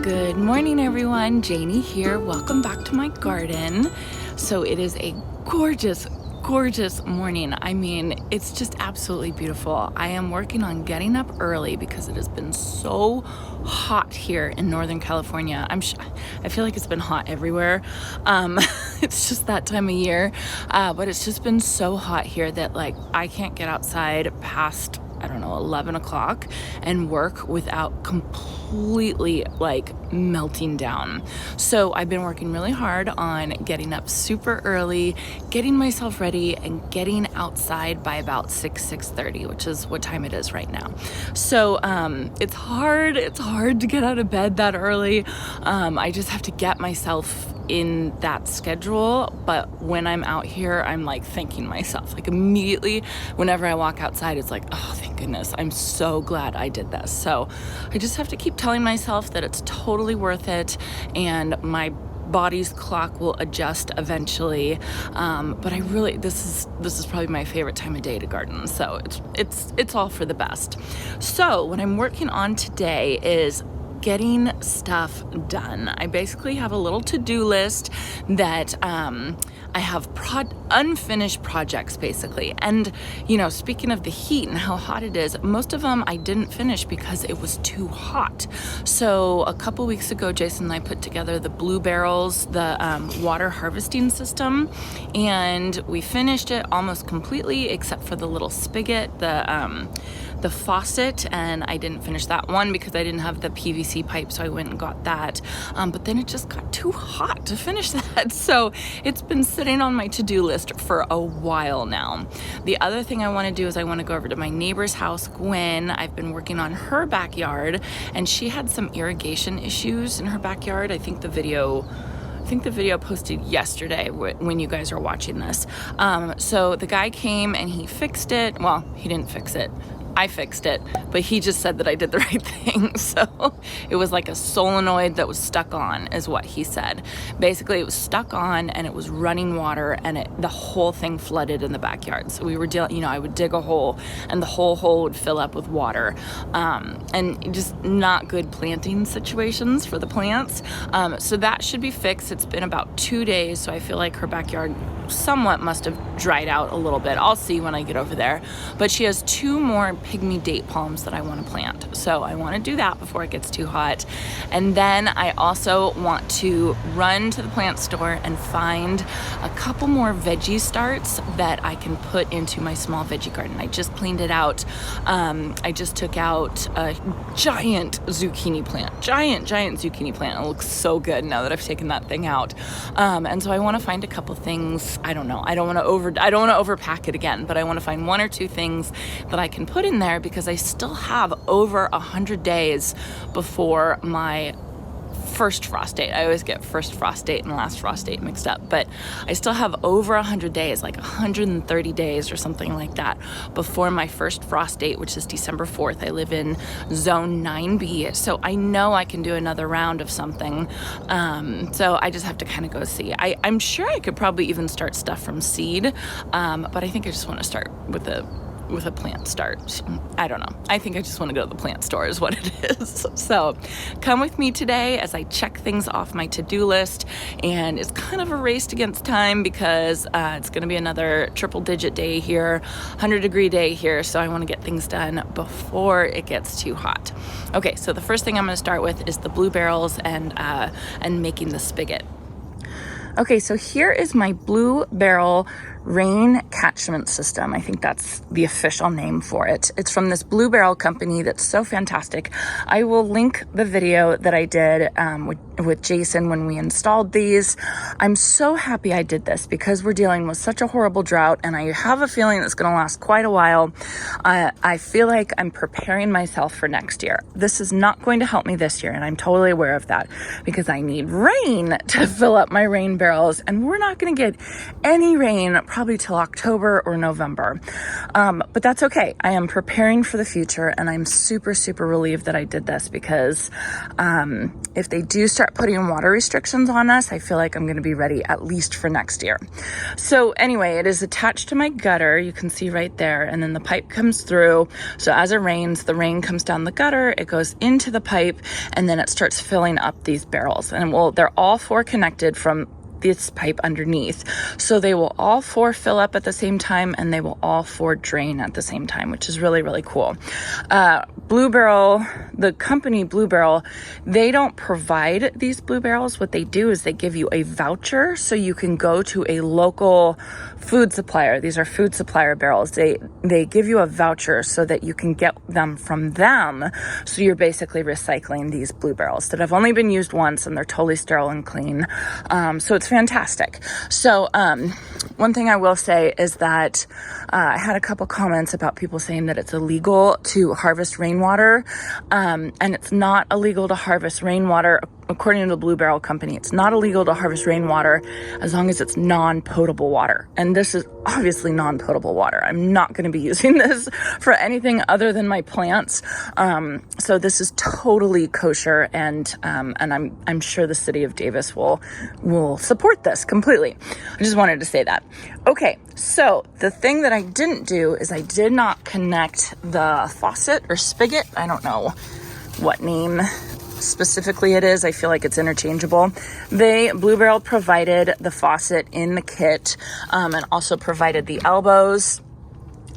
Good morning, everyone. Janie here. Welcome back to my garden. So it is a gorgeous morning. I mean, it's just absolutely beautiful. I am working on getting up early because it has been so hot here in Northern California. I feel like it's been hot everywhere. It's just that time of year. But it's just been so hot here that like I can't get outside past 11 o'clock and work without completely like melting down. So I've been working really hard on getting up super early, getting myself ready, and getting outside by about 6:30, which is what time it is right now. So it's hard to get out of bed that early. I just have to get myself in that schedule, but when I'm out here, I'm like thanking myself. Like immediately whenever I walk outside, it's like, oh, thank goodness, I'm so glad I did this. So I just have to keep telling myself that it's totally worth it and my body's clock will adjust eventually. But I really, this is probably my favorite time of day to garden. So it's all for the best. So what I'm working on today is getting stuff done. I basically have a little to-do list that I have unfinished projects basically. And speaking of the heat and how hot it is, most of them I didn't finish because it was too hot. So a couple weeks ago, Jason and I put together the blue barrels, the water harvesting system, and we finished it almost completely except for the little spigot, the faucet, and I didn't finish that one because I didn't have the PVC pipe, so I went and got that. But then it just got too hot to finish that. So it's been sitting on my to-do list for a while now. The other thing I want to do is I want to go over to my neighbor's house, Gwen. I've been working on her backyard, and she had some irrigation issues in her backyard. I think the video posted yesterday when you guys are watching this. So the guy came and he fixed it. Well, he didn't fix it. I fixed it, but he just said that I did the right thing. So it was like a solenoid that was stuck on is what he said. Basically it was stuck on and it was running water and the whole thing flooded in the backyard. So we were I would dig a hole and the whole hole would fill up with water. And just not good planting situations for the plants. So that should be fixed. It's been about 2 days. So I feel like her backyard somewhat must have dried out a little bit. I'll see when I get over there. But she has 2 more pygmy date palms that I want to plant. So I want to do that before it gets too hot. And then I also want to run to the plant store and find a couple more veggie starts that I can put into my small veggie garden. I just cleaned it out. I just took out a giant zucchini plant. Giant zucchini plant. It looks so good now that I've taken that thing out. And so I want to find a couple things. I don't know. I don't want to overpack it again, but I want to find 1 or 2 things that I can put in there because I still have over 100 days before my first frost date. I always get first frost date and last frost date mixed up, but I still have over 100 days, like 130 days or something like that before my first frost date, which is December 4th. I live in zone 9B, so I know I can do another round of something. So I just have to kind of go see. I'm sure I could probably even start stuff from seed, but I think I just want to start with a plant start. I don't know. I think I just want to go to the plant store is what it is. So come with me today as I check things off my to-do list, and it's kind of a race against time because it's going to be another triple-digit day here, 100-degree day here, so I want to get things done before it gets too hot. Okay, so the first thing I'm going to start with is the blue barrels and making the spigot. Okay, so here is my blue barrel rain catchment system. I think that's the official name for it. It's from this Blue Barrel company that's so fantastic. I will link the video that I did with Jason when we installed these. I'm so happy I did this because we're dealing with such a horrible drought, and I have a feeling it's going to last quite a while. I feel like I'm preparing myself for next year. This is not going to help me this year, and I'm totally aware of that because I need rain to fill up my rain barrels, and we're not going to get any rain probably till October or November. But that's okay. I am preparing for the future, and I'm super, super relieved that I did this because if they do start putting water restrictions on us, I feel like I'm going to be ready at least for next year. So anyway, it is attached to my gutter. You can see right there. And then the pipe comes through. So as it rains, the rain comes down the gutter, it goes into the pipe, and then it starts filling up these barrels. And well, they're all four connected from this pipe underneath. So they will all four fill up at the same time, and they will all four drain at the same time, which is really, really cool. Blue Barrel, the company Blue Barrel, they don't provide these blue barrels. What they do is they give you a voucher so you can go to a local food supplier. These are food supplier barrels. They give you a voucher so that you can get them from them. So you're basically recycling these blue barrels that have only been used once, and they're totally sterile and clean. So it's fantastic. So one thing I will say is that I had a couple comments about people saying that it's illegal to harvest rainwater, and it's not illegal to harvest rainwater. According to the Blue Barrel Company, it's not illegal to harvest rainwater as long as it's non-potable water. And this is obviously non-potable water. I'm not going to be using this for anything other than my plants. So this is totally kosher, and I'm sure the city of Davis will support this completely. I just wanted to say that. Okay, so the thing that I didn't do is I did not connect the faucet or spigot. I don't know what name specifically it is. I feel like it's interchangeable. Blue Barrel provided the faucet in the kit, and also provided the elbows.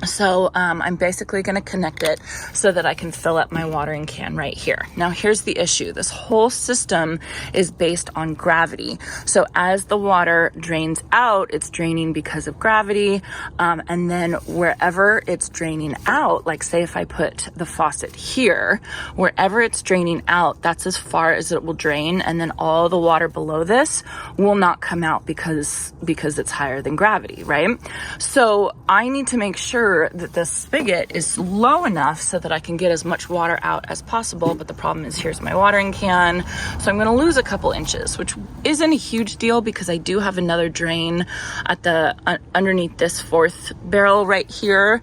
So I'm basically going to connect it so that I can fill up my watering can right here. Now here's the issue. This whole system is based on gravity. So as the water drains out, it's draining because of gravity. And then wherever it's draining out, like say if I put the faucet here, wherever it's draining out, that's as far as it will drain. And then all the water below this will not come out because it's higher than gravity, right? So I need to make sure that the spigot is low enough so that I can get as much water out as possible. But the problem is, here's my watering can. So I'm going to lose a couple inches, which isn't a huge deal because I do have another drain at the underneath this fourth barrel right here.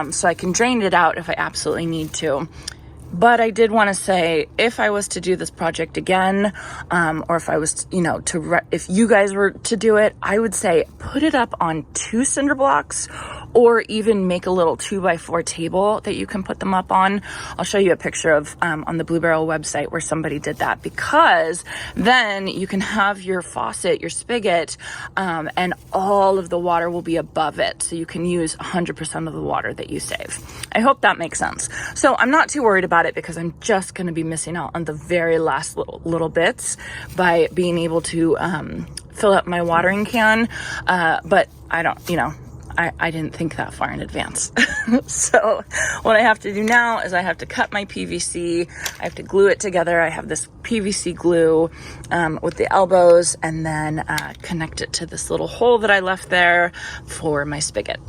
So I can drain it out if I absolutely need to. But I did want to say, if I was to do this project again, or if I was, if you guys were to do it, I would say put it up on 2 cinder blocks, or even make a little 2x4 table that you can put them up on. I'll show you a picture of on the Blue Barrel website where somebody did that, because then you can have your faucet, your spigot, and all of the water will be above it. So you can use 100% of the water that you save. I hope that makes sense. So I'm not too worried about it because I'm just going to be missing out on the very last little bits by being able to fill up my watering can. But I don't, I didn't think that far in advance. So what I have to do now is I have to cut my PVC. I have to glue it together. I have this PVC glue with the elbows, and then connect it to this little hole that I left there for my spigot.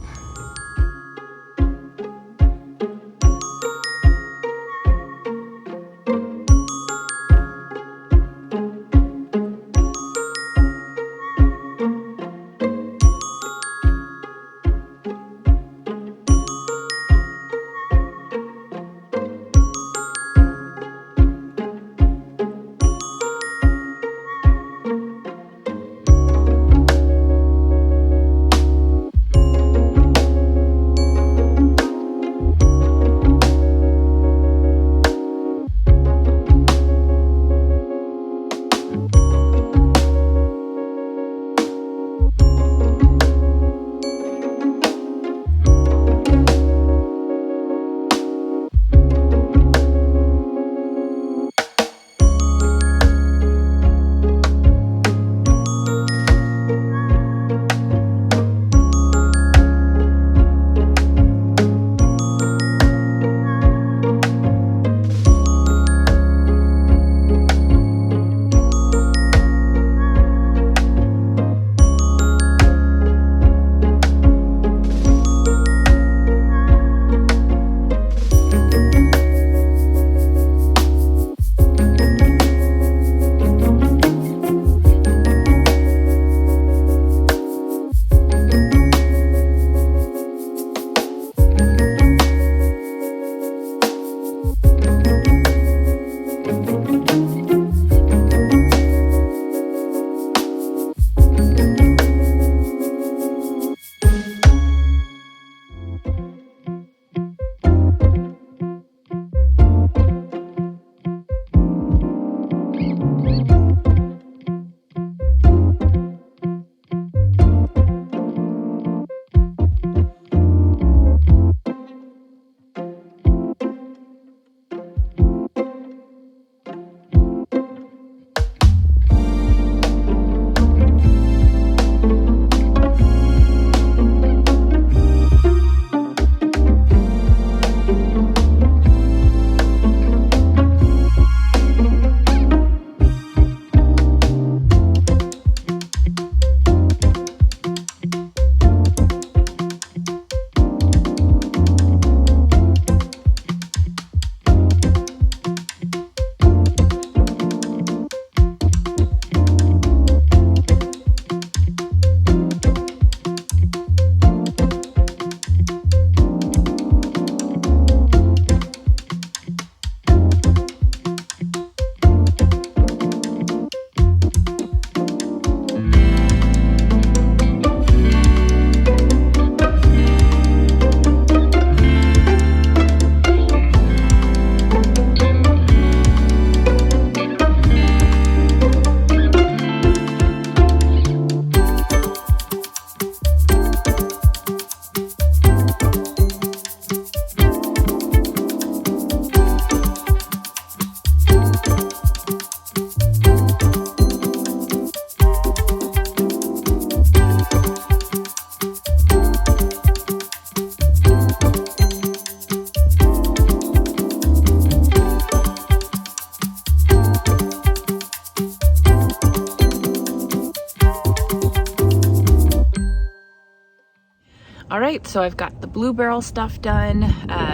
right, so I've got the blue barrel stuff done,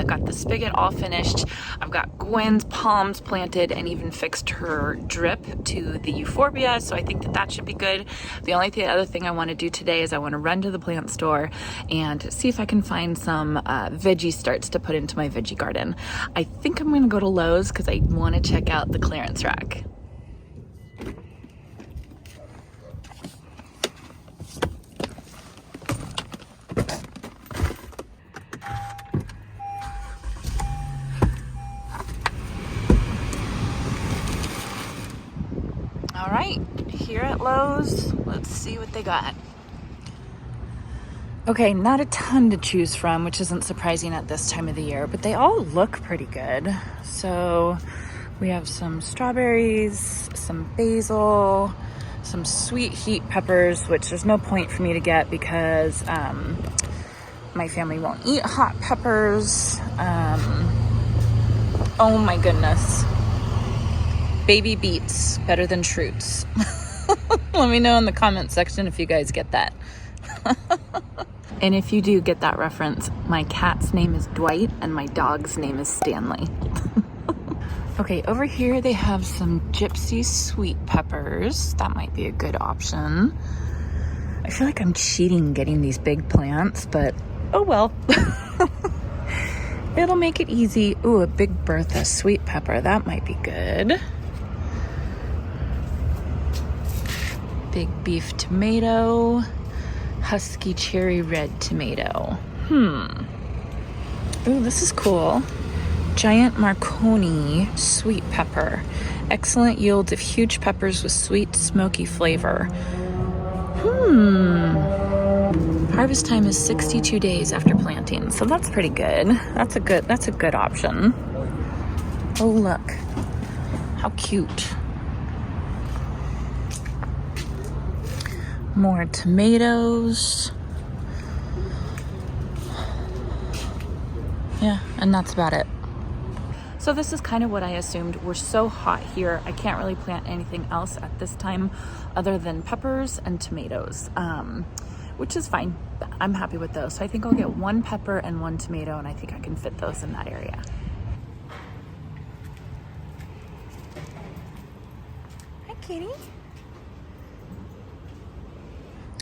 got the spigot all finished. I've got Gwen's palms planted and even fixed her drip to the euphorbia, so I think that that should be good. The only other thing I want to do today is I want to run to the plant store and see if I can find some veggie starts to put into my veggie garden. I think I'm going to go to Lowe's because I want to check out the clearance rack. All right, here at Lowe's, let's see what they got. Okay, not a ton to choose from, which isn't surprising at this time of the year, but they all look pretty good. So we have some strawberries, some basil, some sweet heat peppers, which there's no point for me to get because my family won't eat hot peppers. Oh my goodness. Baby beets, better than Schrute's. Let me know in the comment section if you guys get that. And if you do get that reference, my cat's name is Dwight and my dog's name is Stanley. Okay, over here they have some Gypsy sweet peppers. That might be a good option. I feel like I'm cheating getting these big plants, but oh well. It'll make it easy. Ooh, a Big Bertha sweet pepper. That might be good. Big beef tomato. Husky cherry red tomato. Ooh, this is cool. Giant Marconi sweet pepper. Excellent yields of huge peppers with sweet, smoky flavor. Harvest time is 62 days after planting, so that's pretty good. That's a good option. Oh, look. How cute. More tomatoes. Yeah, and that's about it. So this is kind of what I assumed. We're so hot here, I can't really plant anything else at this time other than peppers and tomatoes, which is fine. I'm happy with those. So I think I'll get one pepper and one tomato, and I think I can fit those in that area. Hi, kitty.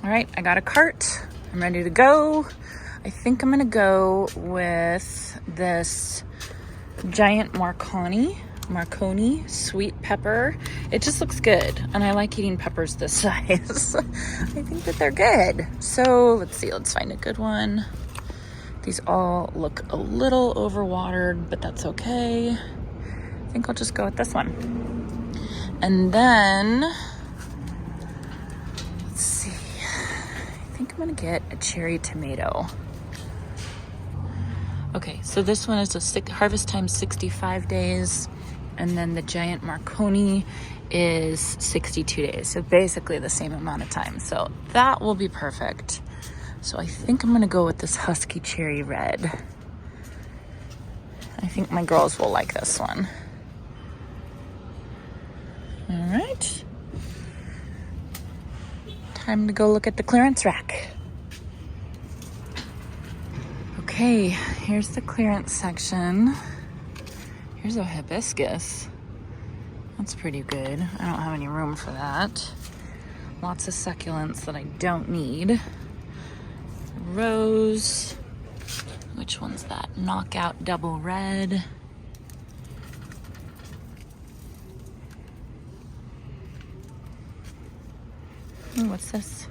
All right, I got a cart. I'm ready to go. I think I'm gonna go with this giant Marconi sweet pepper. It just looks good, and I like eating peppers this size. I think that they're good. So let's see, let's find a good one. These all look a little overwatered, but that's okay. I think I'll just go with this one. And then, let's see, I think I'm gonna get a cherry tomato. Okay, so this one is a harvest time 65 days, and then the giant Marconi is 62 days. So basically the same amount of time. So that will be perfect. So I think I'm gonna go with this Husky Cherry Red. I think my girls will like this one. All right. Time to go look at the clearance rack. Okay, here's the clearance section. Here's a hibiscus. That's pretty good. I don't have any room for that. Lots of succulents that I don't need. Rose. Which one's that? Knockout Double Red. Ooh, what's this?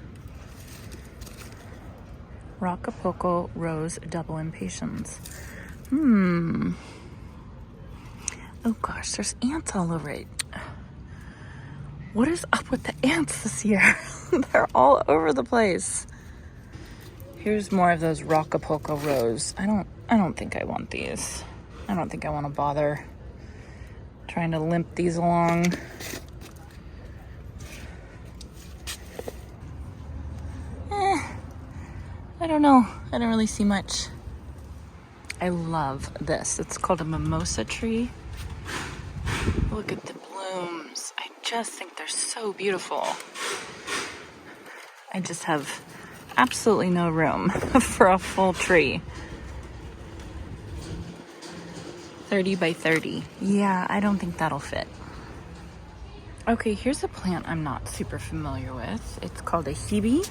Rocapoco Rose Double Impatiens. Oh gosh, there's ants all over it. What is up with the ants this year? They're all over the place. Here's more of those Rocapoco Rose. I don't think I want these. I don't think I want to bother trying to limp these along. I don't know. I don't really see much. I love this. It's called a Mimosa Tree. Look at the blooms. I just think they're so beautiful. I just have absolutely no room for a full tree. 30 by 30. Yeah, I don't think that'll fit. Okay, here's a plant I'm not super familiar with. It's called a Hebe.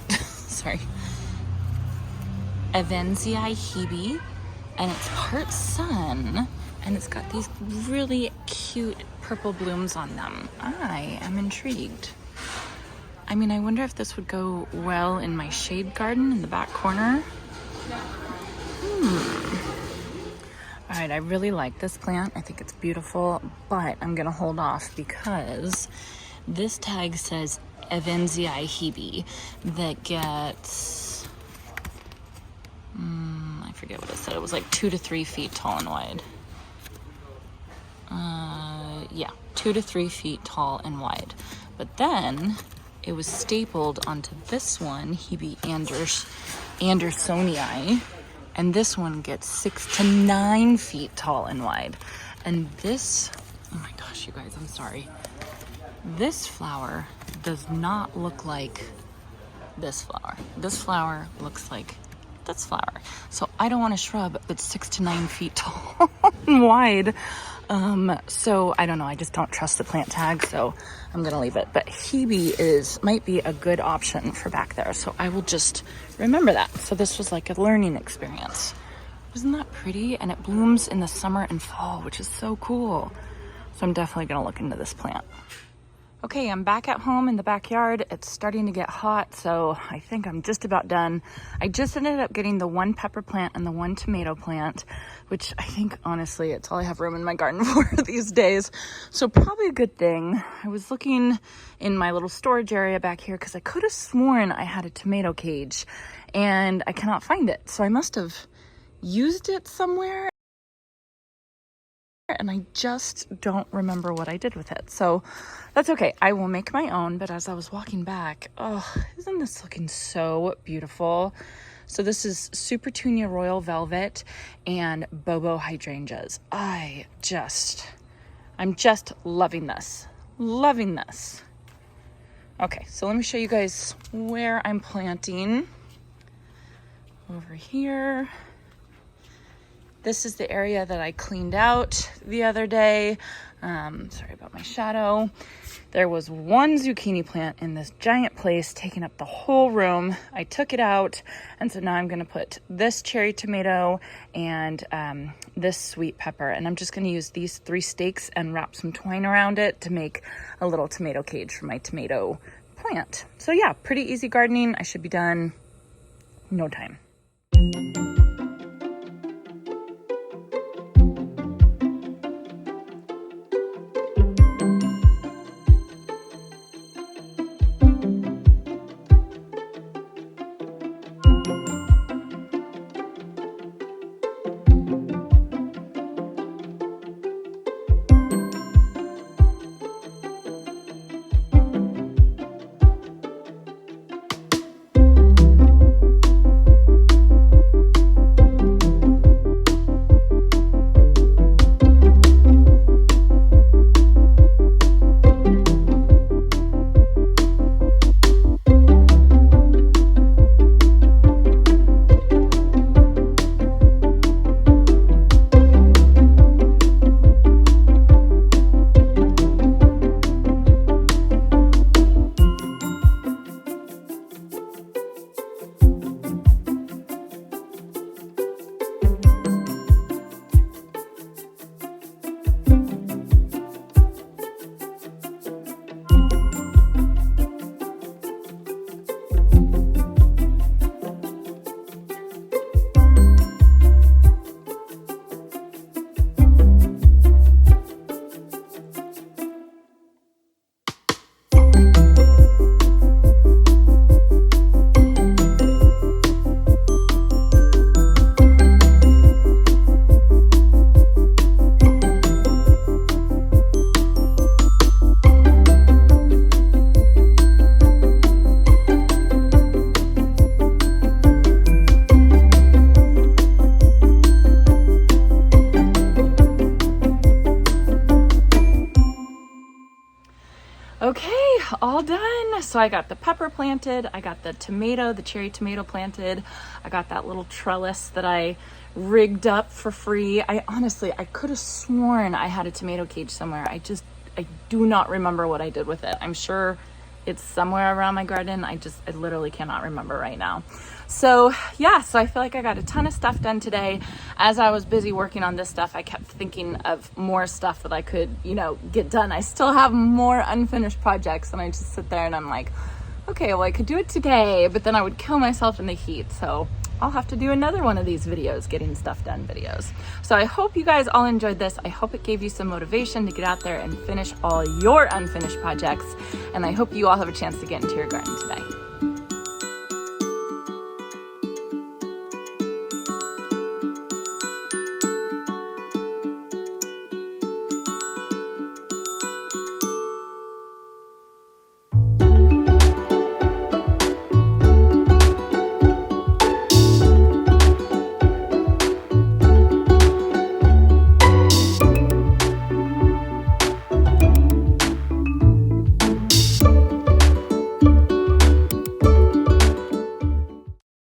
Sorry. Avenziai Hebe. And it's part sun. And it's got these really cute purple blooms on them. I am intrigued. I mean, I wonder if this would go well in my shade garden in the back corner. All right, I really like this plant. I think it's beautiful, but I'm gonna hold off because this tag says Avenziai Hebe that gets, I forget what it said. It was like 2 to 3 feet tall and wide. Yeah, 2 to 3 feet tall and wide. But then it was stapled onto this one, Hebe Andersonii. And this one gets 6 to 9 feet tall and wide. And this, oh my gosh, you guys, I'm sorry. This flower does not look like this flower. This flower looks like this flower. So I don't want a shrub that's 6 to 9 feet tall and wide. So I don't know, I just don't trust the plant tag, so I'm gonna leave it. But Hebe might be a good option for back there, so I will just remember that. So this was like a learning experience. Isn't that pretty? And it blooms in the summer and fall, which is so cool. So I'm definitely gonna look into this plant. Okay, I'm back at home in the backyard. It's starting to get hot, so I think I'm just about done. I just ended up getting the 1 pepper plant and the 1 tomato plant, which I think, honestly, it's all I have room in my garden for these days. So probably a good thing. I was looking in my little storage area back here because I could have sworn I had a tomato cage and I cannot find it. So I must have used it somewhere, and I just don't remember what I did with it. So that's okay. I will make my own. But as I was walking back, oh, isn't this looking so beautiful? So this is Supertunia Royal Velvet and Bobo hydrangeas. I'm just loving this. Loving this. Okay, so let me show you guys where I'm planting. Over here. This is the area that I cleaned out the other day. Sorry about my shadow. There was 1 zucchini plant in this giant place taking up the whole room. I took it out, and so now I'm gonna put this cherry tomato and this sweet pepper, and I'm just gonna use these 3 stakes and wrap some twine around it to make a little tomato cage for my tomato plant. So yeah, pretty easy gardening. I should be done in no time. all done. So I got the pepper planted, I got the cherry tomato planted, I got that little trellis that I rigged up for free. I could have sworn I had a tomato cage somewhere. I do not remember what I did with it. I'm sure it's somewhere around my garden. I literally cannot remember right now. So yeah, so I feel like I got a ton of stuff done today. As I was busy working on this stuff, I kept thinking of more stuff that I could, get done. I still have more unfinished projects, and I just sit there and I'm like, okay, well, I could do it today, but then I would kill myself in the heat. So I'll have to do another one of these videos, getting stuff done videos. So I hope you guys all enjoyed this. I hope it gave you some motivation to get out there and finish all your unfinished projects. And I hope you all have a chance to get into your garden today.